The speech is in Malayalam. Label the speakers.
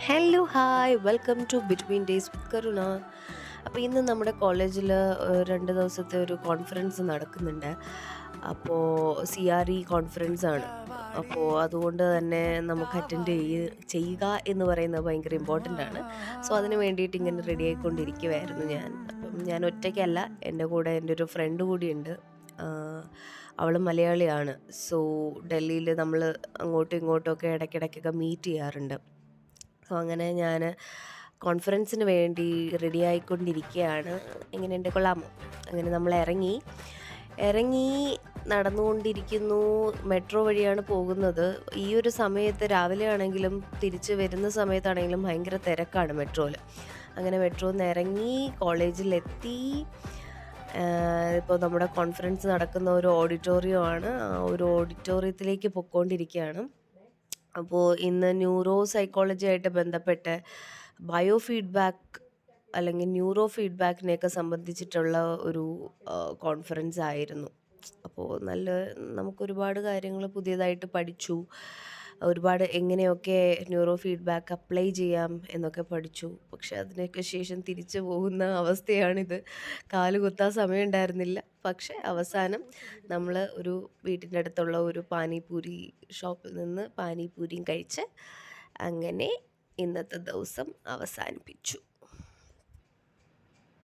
Speaker 1: Hello hi welcome to between days with Karuna. അപ്പോൾ ഇന്ന് നമ്മുടെ കോളേജിൽ 2 ദിവസത്തെ ഒരു കോൺഫറൻസ് നടക്കുന്നുണ്ട്. അപ്പോൾ CRE കോൺഫറൻസ് ആണ്. അപ്പോൾ അതുകൊണ്ട് തന്നെ നമുക്ക് ചെയ്യുക എന്ന് പറയുന്നത് ഭയങ്കര ഇമ്പോർട്ടൻ്റ് ആണ്. സോ അതിന് വേണ്ടിയിട്ട് ഇങ്ങനെ റെഡി ആയിക്കൊണ്ടിരിക്കുമായിരുന്നു ഞാൻ. അപ്പം ഞാൻ ഒറ്റയ്ക്കല്ല, എൻ്റെ കൂടെ എൻ്റെ ഒരു ഫ്രണ്ട് കൂടിയുണ്ട്. അവൾ മലയാളിയാണ്. സോ ഡൽഹിയിൽ നമ്മൾ അങ്ങോട്ടും ഇങ്ങോട്ടുമൊക്കെ ഇടയ്ക്കിടയ്ക്കൊക്കെ മീറ്റ് ചെയ്യാറുണ്ട്. സോ അങ്ങനെ ഞാൻ കോൺഫറൻസിന് വേണ്ടി റെഡി ആയിക്കൊണ്ടിരിക്കുകയാണ്. എങ്ങനെയുണ്ട്, കൊള്ളാമോ? അങ്ങനെ നമ്മൾ ഇറങ്ങി നടന്നുകൊണ്ടിരിക്കുന്നു. മെട്രോ വഴിയാണ് പോകുന്നത്. ഈ ഒരു സമയത്ത് രാവിലെ ആണെങ്കിലും തിരിച്ച് വരുന്ന സമയത്താണെങ്കിലും ഭയങ്കര തിരക്കാണ് മെട്രോയിൽ. അങ്ങനെ മെട്രോയിൽ നിന്ന് ഇറങ്ങി കോളേജിലെത്തി. ഇപ്പോൾ നമ്മുടെ കോൺഫറൻസ് നടക്കുന്ന ഒരു ഓഡിറ്റോറിയമാണ്. ആ ഒരു ഓഡിറ്റോറിയത്തിലേക്ക് പൊയ്ക്കൊണ്ടിരിക്കുകയാണ്. അപ്പോൾ ഇന്ന് ന്യൂറോ സൈക്കോളജി ആയിട്ട് ബന്ധപ്പെട്ട് ബയോ ഫീഡ്ബാക്ക് അല്ലെങ്കിൽ ന്യൂറോ ഫീഡ്ബാക്കിനെയൊക്കെ സംബന്ധിച്ചിട്ടുള്ള ഒരു കോൺഫറൻസ് ആയിരുന്നു. അപ്പോൾ നമുക്കൊരുപാട് കാര്യങ്ങൾ പുതിയതായിട്ട് പഠിച്ചു. ഒരുപാട് എങ്ങനെയൊക്കെ ന്യൂറോ ഫീഡ്ബാക്ക് അപ്ലൈ ചെയ്യാം എന്നൊക്കെ പഠിച്ചു. പക്ഷെ അതിനൊക്കെ ശേഷം തിരിച്ചു പോകുന്ന അവസ്ഥയാണിത്. കാലുകുത്താൻ സമയമുണ്ടായിരുന്നില്ല. പക്ഷെ അവസാനം നമ്മൾ ഒരു വീട്ടിൻ്റെ അടുത്തുള്ള ഒരു പാനിപൂരി ഷോപ്പിൽ നിന്ന് പാനിപൂരിയും കഴിച്ച് അങ്ങനെ ഇന്നത്തെ ദിവസം അവസാനിപ്പിച്ചു.